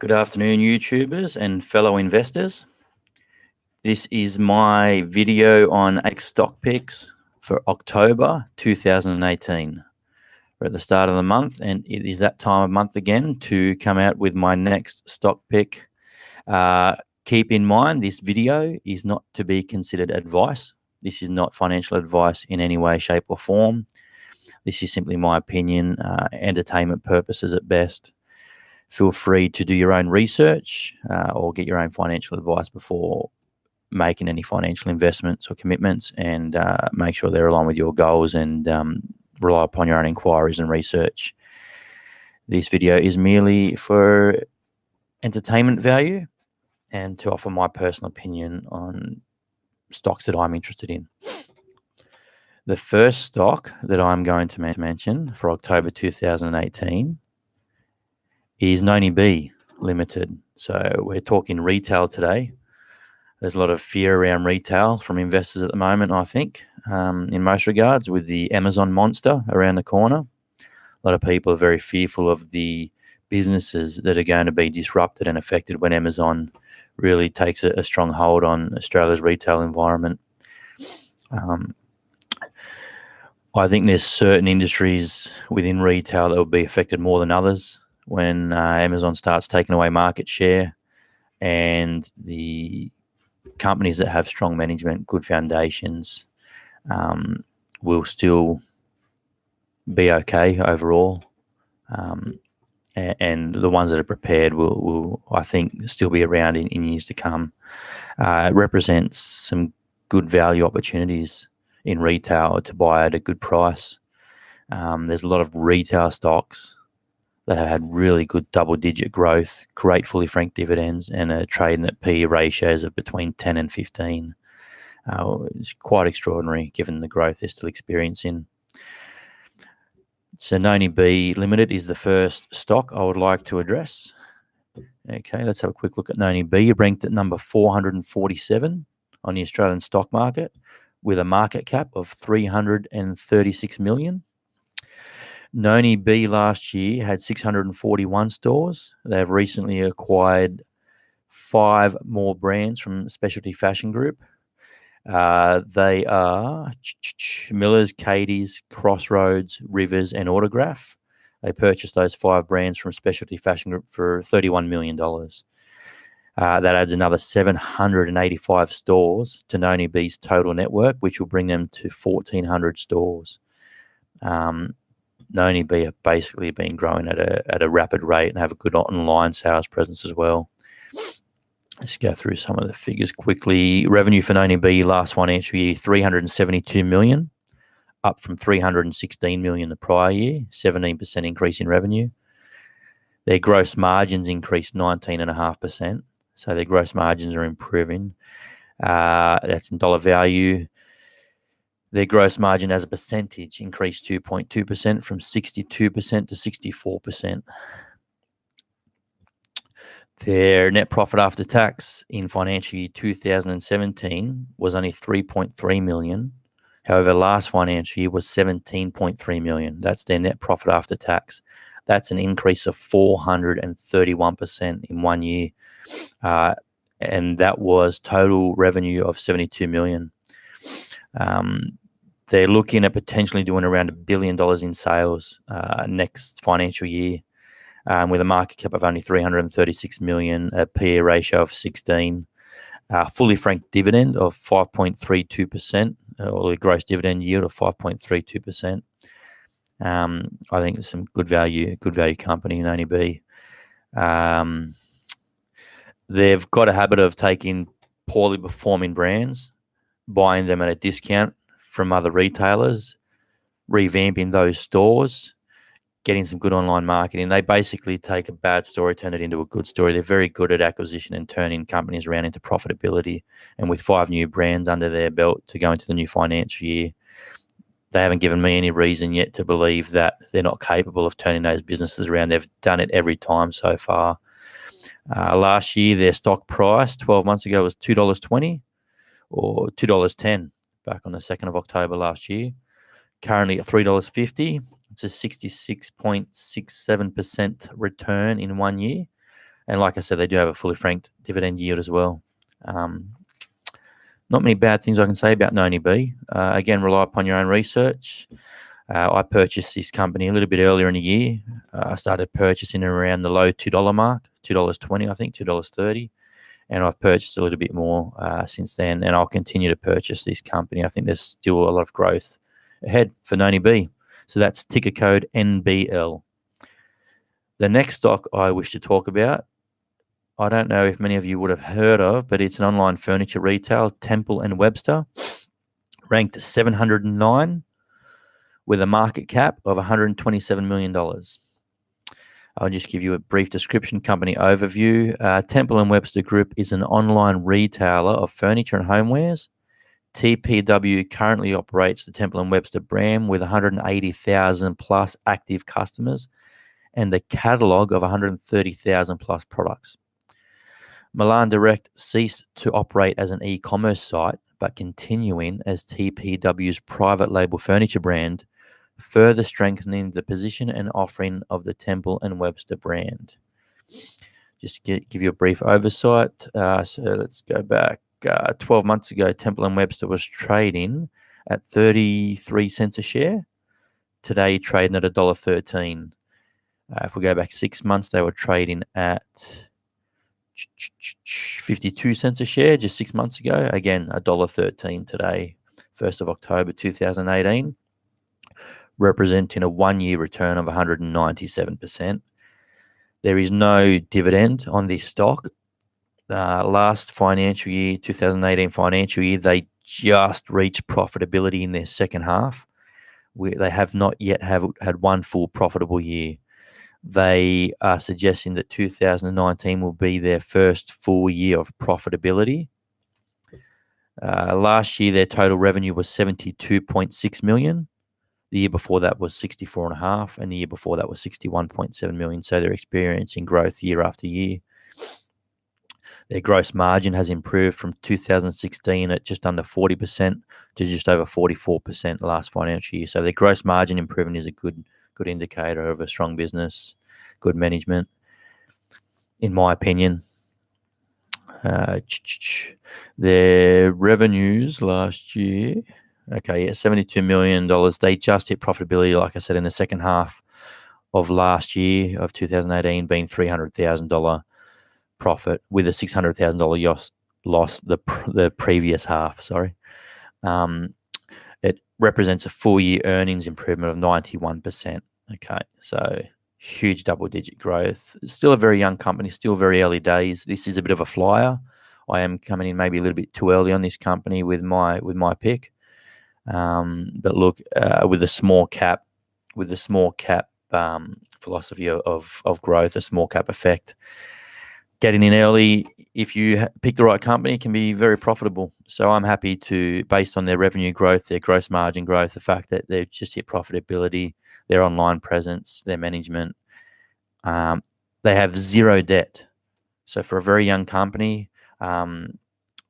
Good afternoon, YouTubers and fellow investors. This is my video on ASX stock picks for October 2018. We're at the start of the month, and it is that time of month again to come out with my next stock pick. Keep in mind, this video is not to be considered advice. This is not financial advice in any way, shape, or form. This is simply my opinion, entertainment purposes at best. Feel free to do your own research or get your own financial advice before making any financial investments or commitments, and make sure they're aligned with your goals, and rely upon your own inquiries and research. This video is merely for entertainment value and to offer my personal opinion on stocks that I'm interested in. The first stock that I'm going to mention for October 2018 is NBL Limited. So we're talking retail today. There's a lot of fear around retail from investors at the moment, I think, in most regards, with the Amazon monster around the corner. A lot of people are very fearful of the businesses that are going to be disrupted and affected when Amazon really takes a strong hold on Australia's retail environment. I think there's certain industries within retail that will be affected more than others when Amazon starts taking away market share, and the companies that have strong management, good foundations, will still be okay overall. And the ones that are prepared will, I think, still be around in years to come. It represents some good value opportunities in retail to buy at a good price. There's a lot of retail stocks that have had really good double-digit growth, great fully franked dividends, and are trading at PE ratios of between 10 and 15. It's quite extraordinary given the growth they're still experiencing. So NBL Limited is the first stock I would like to address. Okay, let's have a quick look at NBL. You're ranked at number 447 on the Australian stock market with a market cap of 336 million. NBL last year had 641 stores. They've recently acquired 5 more brands from Specialty Fashion Group. They are Miller's, Katie's, Crossroads, Rivers, and Autograph. They purchased those 5 brands from Specialty Fashion Group for $31 million. That adds another 785 stores to NBL's total network, which will bring them to 1,400 stores. NBL have basically been growing at a rapid rate and have a good online sales presence as well. Let's go through some of the figures quickly. Revenue for NBL last financial year, 372 million, up from 316 million the prior year, 17% increase in revenue. Their gross margins increased 19.5%, so their gross margins are improving. That's in dollar value. Their gross margin as a percentage increased 2.2% from 62% to 64%. Their net profit after tax in financial year 2017 was only 3.3 million. However, last financial year was 17.3 million. That's their net profit after tax. That's an increase of 431% in 1 year. And that was total revenue of 72 million. They're looking at potentially doing around $1 billion in sales next financial year, with a market cap of only 336 million, a PE ratio of 16, fully franked dividend of 5.32%, or the gross dividend yield of 5.32%. I think it's some good value company in NBL. They've got a habit of taking poorly performing brands, buying them at a discount from other retailers, revamping those stores, getting some good online marketing. They basically take a bad story, turn it into a good story. They're very good at acquisition and turning companies around into profitability. And with 5 new brands under their belt to go into the new financial year, they haven't given me any reason yet to believe that they're not capable of turning those businesses around. They've done it every time so far. Last year, their stock price 12 months ago was $2.20 or $2.10 back on the 2nd of October last year. Currently at $3.50. It's a 66.67% return in 1 year. And like I said, they do have a fully franked dividend yield as well. Not many bad things I can say about 90B. Again, rely upon your own research. I purchased this company a little bit earlier in the year. I started purchasing around the low $2 mark, $2.20, I think, $2.30. And I've purchased a little bit more since then, and I'll continue to purchase this company. I think there's still a lot of growth ahead for 90B. So that's ticker code NBL. The next stock I wish to talk about, I don't know if many of you would have heard of, but it's an online furniture retail, Temple & Webster, ranked 709 with a market cap of $127 million. I'll just give you a brief description, company overview. Temple & Webster Group is an online retailer of furniture and homewares. TPW currently operates the Temple & Webster brand with 180,000 plus active customers and a catalogue of 130,000 plus products. Milan Direct ceased to operate as an e-commerce site, but continuing as TPW's private label furniture brand, further strengthening the position and offering of the Temple & Webster brand. Just give you a brief oversight. So let's go back. 12 months ago, Temple & Webster was trading at 33 cents a share. Today, trading at $1.13. If we go back 6 months, they were trading at 52 cents a share just 6 months ago. Again, $1.13 today, 1st of October 2018, representing a 1-year return of 197%. There is no dividend on this stock. Last financial year, 2018 financial year, they just reached profitability in their second half. They have not yet had one full profitable year. They are suggesting that 2019 will be their first full year of profitability. Last year, their total revenue was $72.6 million. The year before that was 64.5, and the year before that was 61.7 million. So they're experiencing growth year after year. Their gross margin has improved from 2016 at just under 40% to just over 44% last financial year. So their gross margin improvement is a good indicator of a strong business, good management, in my opinion. Their revenues last year, $72 million. They just hit profitability, like I said, in the second half of last year of 2018, being $300,000 profit with a $600,000 loss the previous half. It represents a full year earnings improvement of 91%. Okay, so huge double-digit growth. Still a very young company, still very early days. This is a bit of a flyer. I am coming in maybe a little bit too early on this company with my pick. But look, with the small cap philosophy of growth, a small cap effect, getting in early, if you pick the right company, can be very profitable. So I'm happy to, based on their revenue growth, their gross margin growth, the fact that they've just hit profitability, their online presence, their management, they have zero debt. So for a very young company,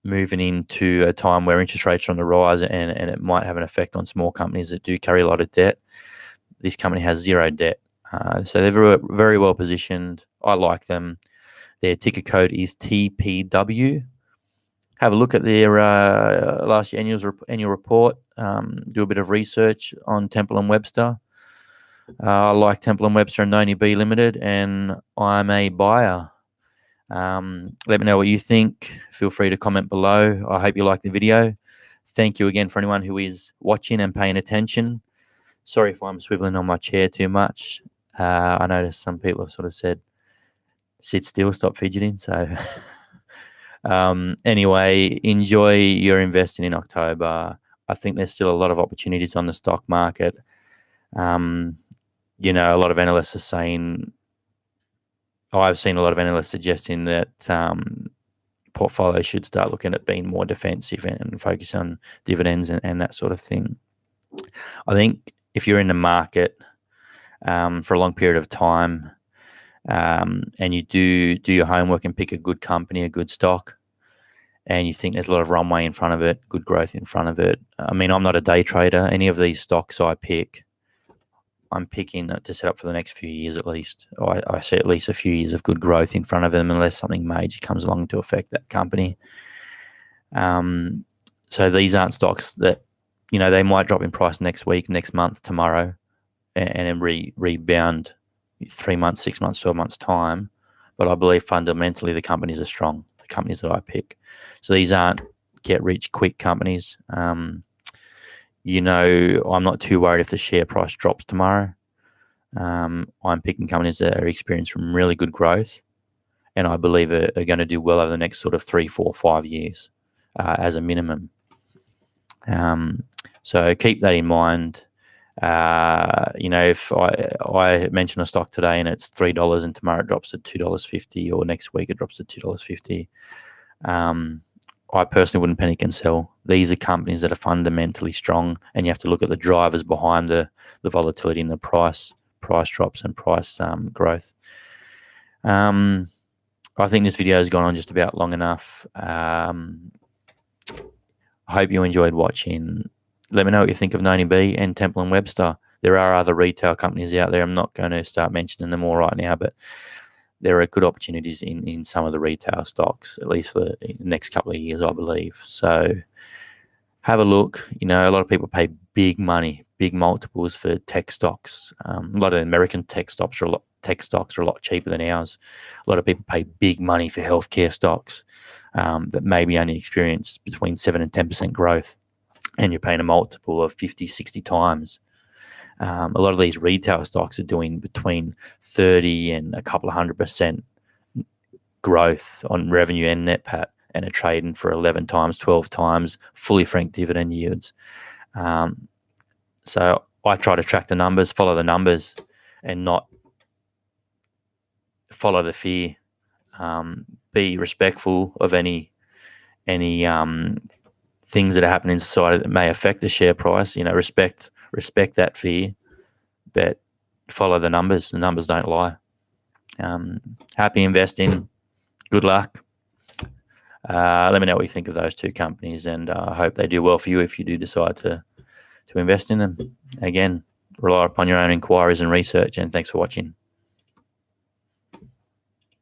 moving into a time where interest rates are on the rise and it might have an effect on small companies that do carry a lot of debt, this company has zero debt. So they're very, very well positioned. I like them. Their ticker code is TPW. Have a look at their last year annual report. Do a bit of research on Temple & Webster. I like Temple & Webster and 90B Limited, and I'm a buyer. Let me know what you think. Feel free to comment below. I hope you like the video. Thank you again for anyone who is watching and paying attention. Sorry if I'm swiveling on my chair too much. I noticed some people have sort of said, sit still, stop fidgeting. So anyway, enjoy your investing in October. I think there's still a lot of opportunities on the stock market. A lot of analysts are saying, I've seen a lot of analysts suggesting that portfolios should start looking at being more defensive and focus on dividends and that sort of thing. I think if you're in the market for a long period of time, and you do your homework and pick a good company, a good stock, and you think there's a lot of runway in front of it, good growth in front of it. I mean, I'm not a day trader. Any of these stocks I pick, I'm picking to set up for the next few years at least. I see at least a few years of good growth in front of them, unless something major comes along to affect that company. So these aren't stocks that, they might drop in price next week, next month, tomorrow, and then rebound 3 months, 6 months, 12 months time. But I believe fundamentally the companies are strong, the companies that I pick. So these aren't get-rich-quick companies. I'm not too worried if the share price drops tomorrow. I'm picking companies that are experiencing from really good growth, and I believe are going to do well over the next sort of 3, 4, 5 years as a minimum. So keep that in mind. If I mention a stock today and it's $3 and tomorrow it drops to $2.50, or next week it drops to $2.50, I personally wouldn't panic and sell. These are companies that are fundamentally strong, and you have to look at the drivers behind the volatility in the price drops and price growth. I think this video has gone on just about long enough. I hope you enjoyed watching. Let me know what you think of Noni B and Temple & Webster. There are other retail companies out there. I'm not going to start mentioning them all right now, but there are good opportunities in some of the retail stocks, at least for the next couple of years, I believe. So have a look. A lot of people pay big money, big multiples for tech stocks. A lot of American tech stocks are a lot cheaper than ours. A lot of people pay big money for healthcare stocks that maybe only experience between 7 and 10% growth, and you're paying a multiple of 50, 60 times. A lot of these retail stocks are doing between 30 and a couple of 100% growth on revenue and net pat, and are trading for 11 times, 12 times fully franked dividend yields. So I try to track the numbers, follow the numbers, and not follow the fear. Be respectful of any things that are happening in society that may affect the share price. Respect that fear, but follow the numbers. The numbers don't lie. Happy investing. Good luck. Let me know what you think of those two companies, and I hope they do well for you if you do decide to invest in them. Again, rely upon your own inquiries and research, and thanks for watching.